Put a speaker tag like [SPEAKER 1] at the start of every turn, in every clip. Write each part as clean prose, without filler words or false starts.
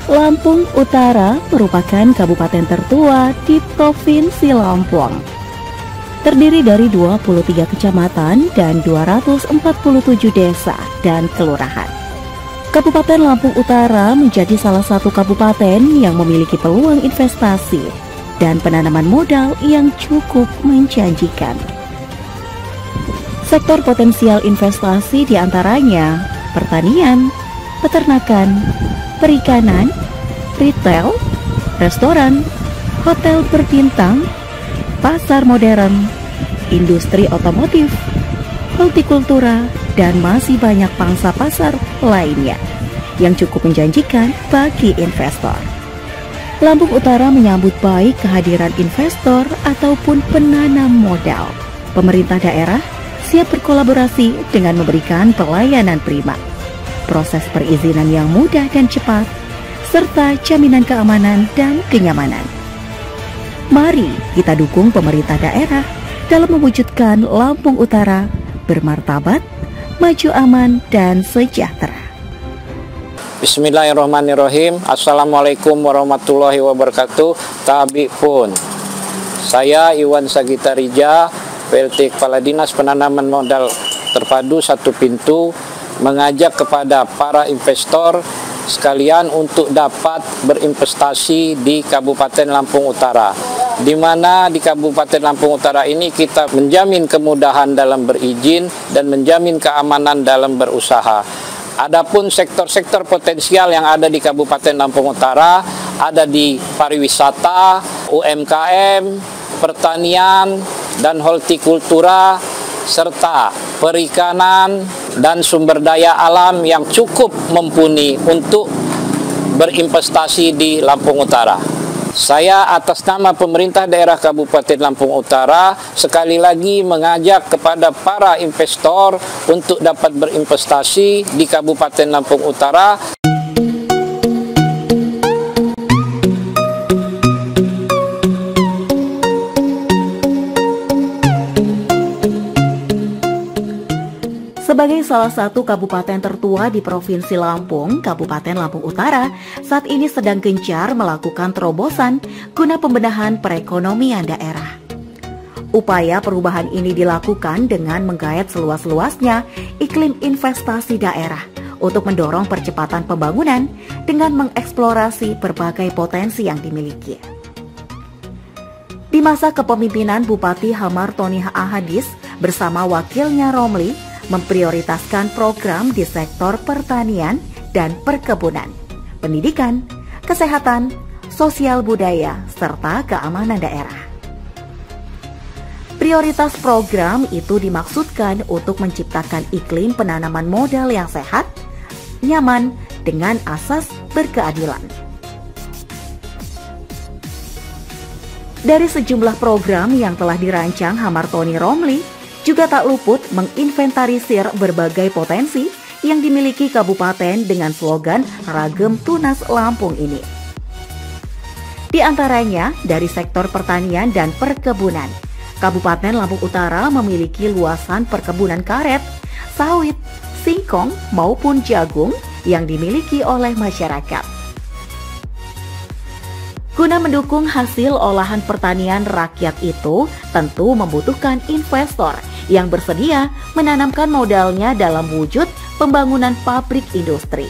[SPEAKER 1] Lampung Utara merupakan kabupaten tertua di Provinsi Lampung. Terdiri dari 23 kecamatan dan 247 desa dan kelurahan. Kabupaten Lampung Utara menjadi salah satu kabupaten yang memiliki peluang investasi dan penanaman modal yang cukup menjanjikan. Sektor potensial investasi diantaranya pertanian, peternakan, perikanan, retail, restoran, hotel berbintang, pasar modern, industri otomotif, hortikultura, dan masih banyak pangsa pasar lainnya yang cukup menjanjikan bagi investor. Lampung Utara menyambut baik kehadiran investor ataupun penanam modal. Pemerintah daerah siap berkolaborasi dengan memberikan pelayanan prima, proses perizinan yang mudah dan cepat, serta jaminan keamanan dan kenyamanan. Mari kita dukung pemerintah daerah dalam mewujudkan Lampung Utara bermartabat, maju aman, dan sejahtera.
[SPEAKER 2] Bismillahirrahmanirrahim. Assalamualaikum warahmatullahi wabarakatuh. Tabi pun. Saya Iwan Sagita Rija, PLT Kepala Dinas Penanaman Modal Terpadu Satu Pintu, mengajak kepada para investor sekalian untuk dapat berinvestasi di Kabupaten Lampung Utara, di mana di Kabupaten Lampung Utara ini kita menjamin kemudahan dalam berizin dan menjamin keamanan dalam berusaha. Adapun sektor-sektor potensial yang ada di Kabupaten Lampung Utara ada di pariwisata, UMKM, pertanian, dan hortikultura, serta perikanan dan sumber daya alam yang cukup mumpuni untuk berinvestasi di Lampung Utara. Saya atas nama pemerintah daerah Kabupaten Lampung Utara sekali lagi mengajak kepada para investor untuk dapat berinvestasi di Kabupaten Lampung Utara.
[SPEAKER 1] Sebagai salah satu kabupaten tertua di Provinsi Lampung, Kabupaten Lampung Utara saat ini sedang gencar melakukan terobosan guna pembenahan perekonomian daerah. Upaya perubahan ini dilakukan dengan menggayat seluas-luasnya iklim investasi daerah untuk mendorong percepatan pembangunan dengan mengeksplorasi berbagai potensi yang dimiliki. Di masa kepemimpinan Bupati Hamar Tony Ahadis bersama wakilnya Romli, memprioritaskan program di sektor pertanian dan perkebunan, pendidikan, kesehatan, sosial budaya, serta keamanan daerah. Prioritas program itu dimaksudkan untuk menciptakan iklim penanaman modal yang sehat, nyaman, dengan asas berkeadilan. Dari sejumlah program yang telah dirancang Hamar Tony Romli, juga tak luput menginventarisir berbagai potensi yang dimiliki kabupaten dengan slogan Ragem Tunas Lampung ini. Di antaranya dari sektor pertanian dan perkebunan, Kabupaten Lampung Utara memiliki luasan perkebunan karet, sawit, singkong maupun jagung yang dimiliki oleh masyarakat. Guna mendukung hasil olahan pertanian rakyat itu, tentu membutuhkan investor yang bersedia menanamkan modalnya dalam wujud pembangunan pabrik industri.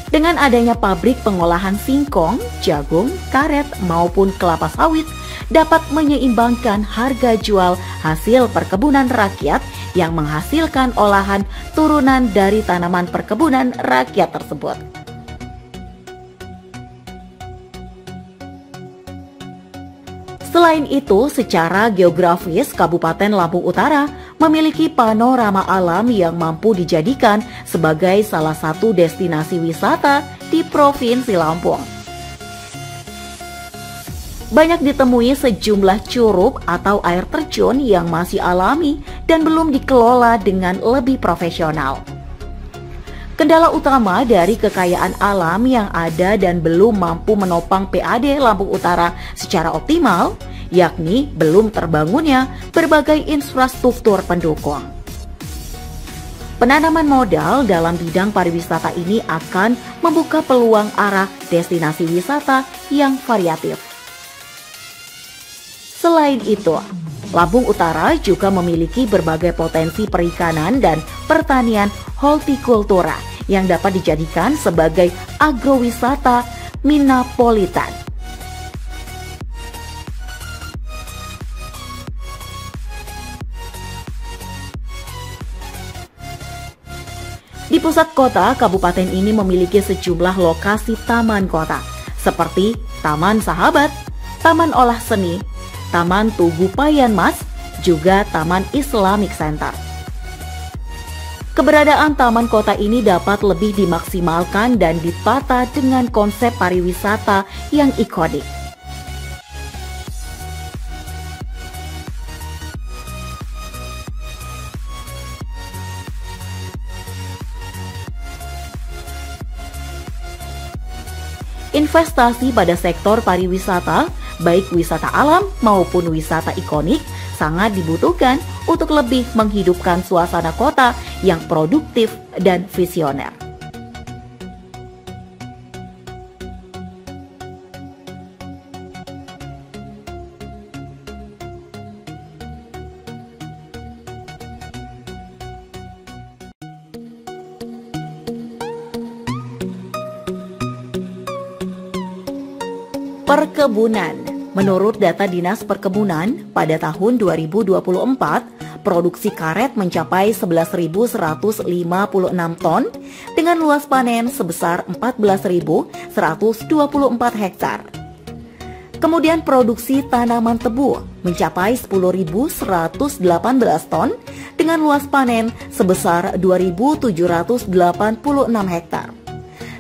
[SPEAKER 1] Dengan adanya pabrik pengolahan singkong, jagung, karet, maupun kelapa sawit dapat menyeimbangkan harga jual hasil perkebunan rakyat yang menghasilkan olahan turunan dari tanaman perkebunan rakyat tersebut. Selain itu, secara geografis, Kabupaten Lampung Utara memiliki panorama alam yang mampu dijadikan sebagai salah satu destinasi wisata di Provinsi Lampung. Banyak ditemui sejumlah curug atau air terjun yang masih alami dan belum dikelola dengan lebih profesional. Kendala utama dari kekayaan alam yang ada dan belum mampu menopang PAD Lampung Utara secara optimal, yakni belum terbangunnya berbagai infrastruktur pendukung. Penanaman modal dalam bidang pariwisata ini akan membuka peluang arah destinasi wisata yang variatif. Selain itu, Lampung Utara juga memiliki berbagai potensi perikanan dan pertanian hortikultura yang dapat dijadikan sebagai agrowisata Minneapolitan. Di pusat kota, kabupaten ini memiliki sejumlah lokasi taman kota, seperti Taman Sahabat, Taman Olah Seni, Taman Tugu Payan Mas, juga Taman Islamic Center. Keberadaan taman kota ini dapat lebih dimaksimalkan dan ditata dengan konsep pariwisata yang ikonik. Investasi pada sektor pariwisata, baik wisata alam maupun wisata ikonik, sangat dibutuhkan untuk lebih menghidupkan suasana kota yang produktif dan visioner. Perkebunan. Menurut data Dinas Perkebunan, pada tahun 2024, produksi karet mencapai 11.156 ton dengan luas panen sebesar 14.124 hektar. Kemudian produksi tanaman tebu mencapai 10.118 ton dengan luas panen sebesar 2.786 hektar.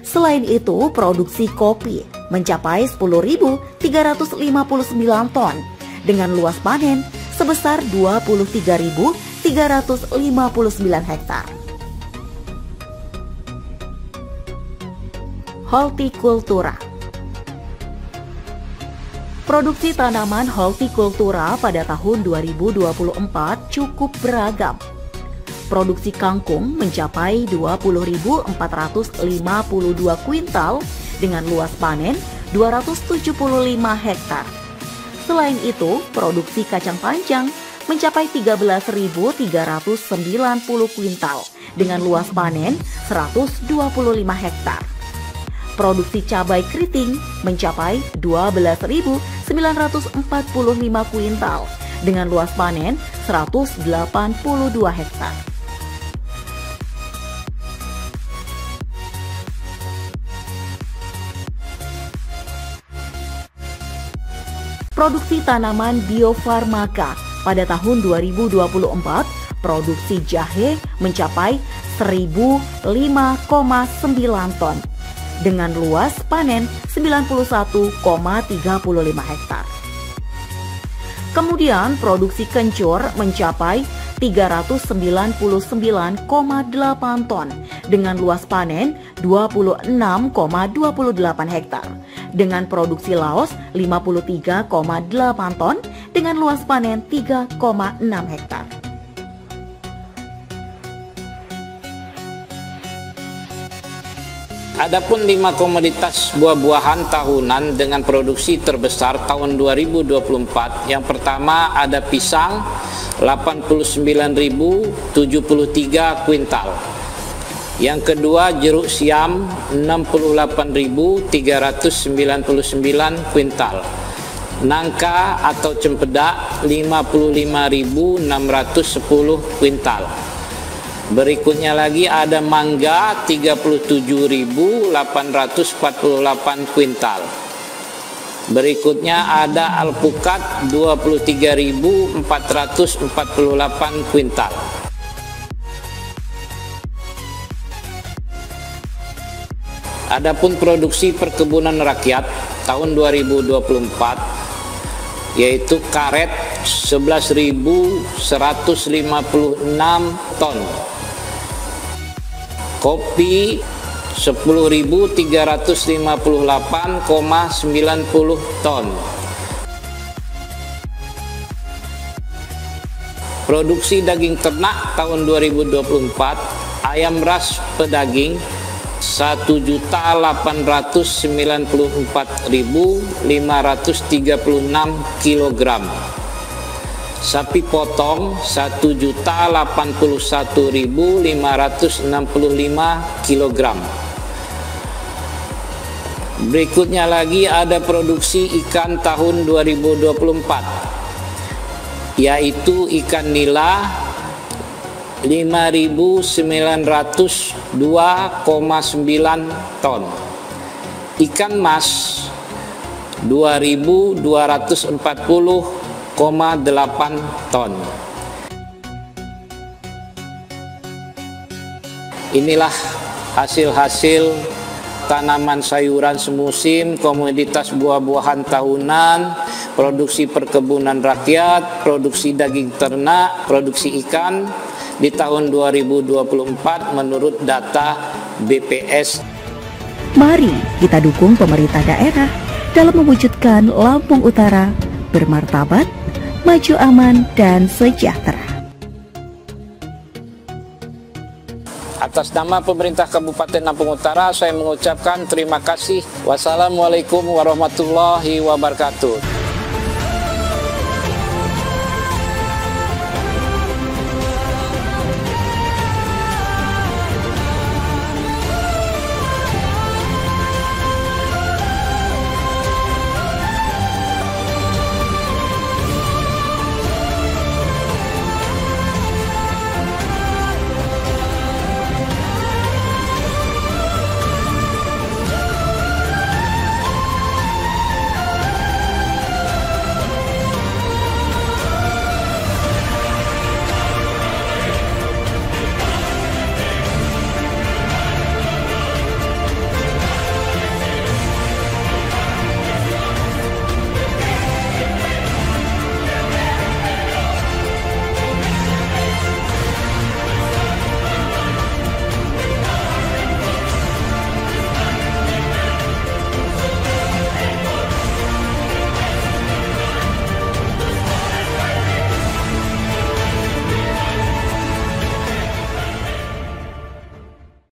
[SPEAKER 1] Selain itu, produksi kopi mencapai 10.359 ton dengan luas panen sebesar 23.359 hektar. Hortikultura. Produksi tanaman hortikultura pada tahun 2024 cukup beragam. Produksi kangkung mencapai 20.452 kuintal dengan luas panen 275 hektar. Selain itu, produksi kacang panjang mencapai 13.390 kuintal dengan luas panen 125 hektar. Produksi cabai keriting mencapai 12.945 kuintal dengan luas panen 182 hektar. Produksi tanaman biofarmaka pada tahun 2024, produksi jahe mencapai 1.005,9 ton dengan luas panen 91,35 hektar. Kemudian produksi kencur mencapai 399,8 ton dengan luas panen 26,28 hektar. Dengan produksi laos 53,8 ton dengan luas panen 3,6 hektar.
[SPEAKER 2] Adapun 5 komoditas buah-buahan tahunan dengan produksi terbesar tahun 2024, yang pertama ada pisang 89.073 kuintal. Yang kedua jeruk siam 68.399 kuintal. Nangka atau cempedak 55.610 kuintal. Berikutnya lagi ada mangga 37.848 kuintal. Berikutnya ada alpukat 23.448 kuintal. Adapun produksi perkebunan rakyat tahun 2024 yaitu karet 11.156 ton, kopi 10.358,90 ton. Produksi daging ternak tahun 2024 ayam ras pedaging 1.894.536 kg, sapi potong 1.081.565 kg. Berikutnya lagi ada produksi ikan tahun 2024, yaitu ikan nila 5.902,9 ton, ikan mas 2.240,8 ton. Inilah hasil-hasil tanaman sayuran semusim, komoditas buah-buahan tahunan, produksi perkebunan rakyat, produksi daging ternak, produksi ikan di tahun 2024 menurut data BPS.
[SPEAKER 1] Mari kita dukung pemerintah daerah dalam mewujudkan Lampung Utara bermartabat, maju aman, dan sejahtera.
[SPEAKER 2] Atas nama pemerintah Kabupaten Lampung Utara, saya mengucapkan terima kasih. Wassalamualaikum warahmatullahi wabarakatuh.